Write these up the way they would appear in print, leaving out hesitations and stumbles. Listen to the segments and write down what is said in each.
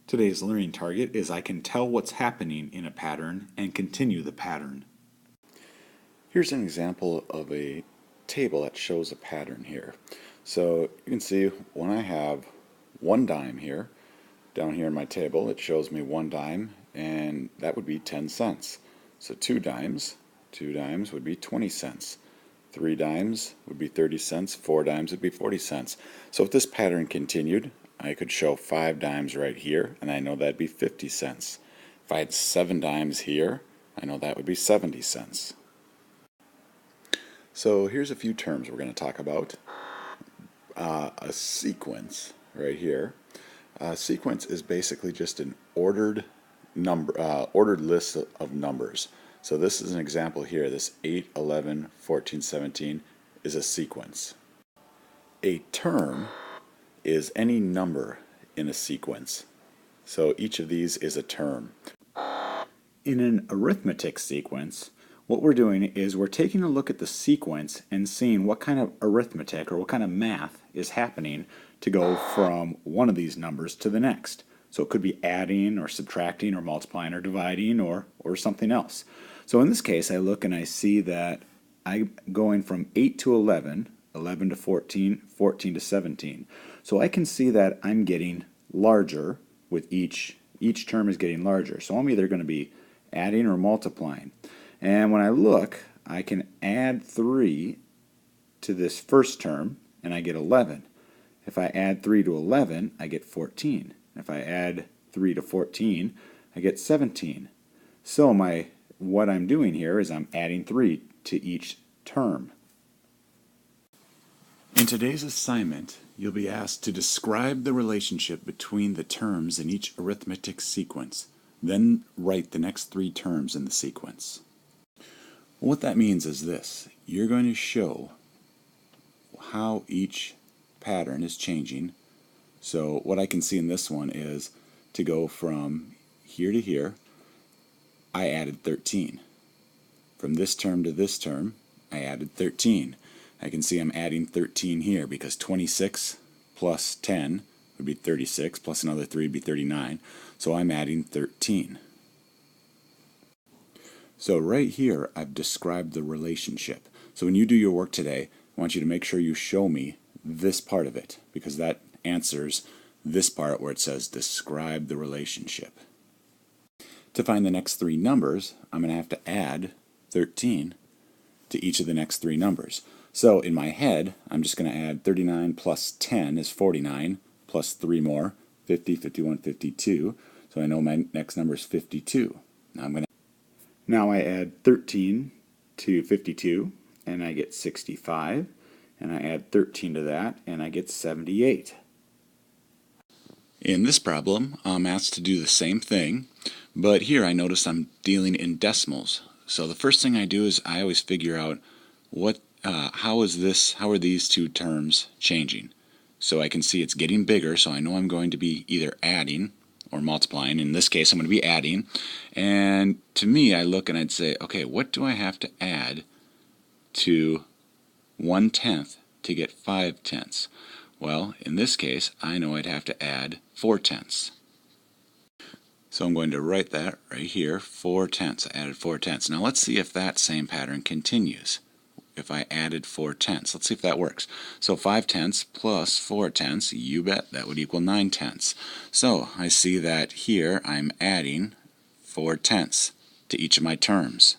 Today's learning target is I can tell what's happening in a pattern and continue the pattern. Here's an example of a table that shows a pattern here. So you can see when I have one dime here, down here in my table, it shows me one dime, and that would be 10 cents. So two dimes would be 20 cents. 3 dimes would be 30 cents, 4 dimes would be 40 cents. So if this pattern continued, I could show 5 dimes right here, and I know that'd be 50 cents. If I had 7 dimes here, I know that would be 70 cents. So here's a few terms we're going to talk about. A sequence right here. A sequence is basically just an ordered list of numbers. So this is an example here. This 8, 11, 14, 17 is a sequence. A term is any number in a sequence. So each of these is a term. In an arithmetic sequence, what we're doing is we're taking a look at the sequence and seeing what kind of arithmetic or what kind of math is happening to go from one of these numbers to the next. So it could be adding or subtracting or multiplying or dividing or something else. So in this case, I look and I see that I'm going from 8 to 11, 11 to 14, 14 to 17. So I can see that I'm getting larger with each term is getting larger. So I'm either going to be adding or multiplying. And when I look, I can add 3 to this first term and I get 11. If I add 3 to 11, I get 14. If I add 3 to 14, I get 17. So what I'm doing here is I'm adding 3 to each term. In today's assignment, you'll be asked to describe the relationship between the terms in each arithmetic sequence. Then write the next 3 terms in the sequence. What that means is this. You're going to show how each pattern is changing. So what I can see in this one is to go from here to here, I added 13. From this term to this term, I added 13. I can see I'm adding 13 here because 26 plus 10 would be 36, plus another 3 would be 39. So I'm adding 13. So right here, I've described the relationship. So when you do your work today, I want you to make sure you show me this part of it, because that answers this part where it says describe the relationship. To find the next 3 numbers, I'm going to have to add 13 to each of the next 3 numbers. So in my head, I'm just going to add 39 plus 10 is 49, plus 3 more, 50, 51, 52. So I know my next number is 52. Now I add 13 to 52, and I get 65. And I add 13 to that, and I get 78. In this problem, I'm asked to do the same thing, but here I notice I'm dealing in decimals. So the first thing I do is I always figure out how are these 2 terms changing? So I can see it's getting bigger, so I know I'm going to be either adding or multiplying. In this case, I'm going to be adding. And to me, I look and I'd say, okay, what do I have to add to 1/10 to get 5/10? Well, in this case, I know I'd have to add 4/10. So I'm going to write that right here, 4/10. I added 4/10. Now let's see if that same pattern continues. If I added 4/10, let's see if that works. So 5/10 plus 4/10, you bet that would equal 9/10. So I see that here I'm adding 4/10 to each of my terms.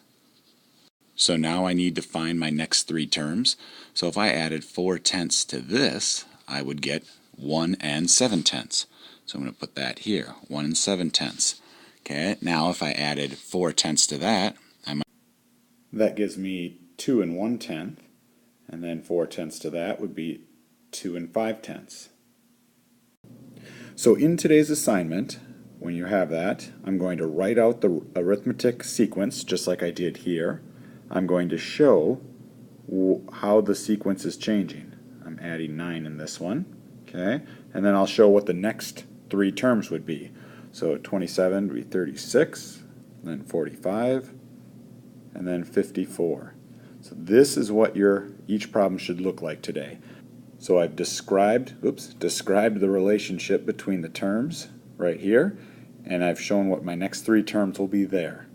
So now I need to find my next 3 terms. So if I added 4/10 to this, I would get 1 and 7/10. So I'm going to put that here, 1 and 7/10. Okay, now if I added 4/10 to that, That gives me 2 and 1/10, and then 4/10 to that would be 2 and 5/10. So in today's assignment, when you have that, I'm going to write out the arithmetic sequence just like I did here. I'm going to show how the sequence is changing. I'm adding 9 in this one, okay? And then I'll show what the next 3 terms would be. So 27 would be 36, then 45, and then 54. So this is what each problem should look like today. So I've described the relationship between the terms right here, and I've shown what my next three terms will be there.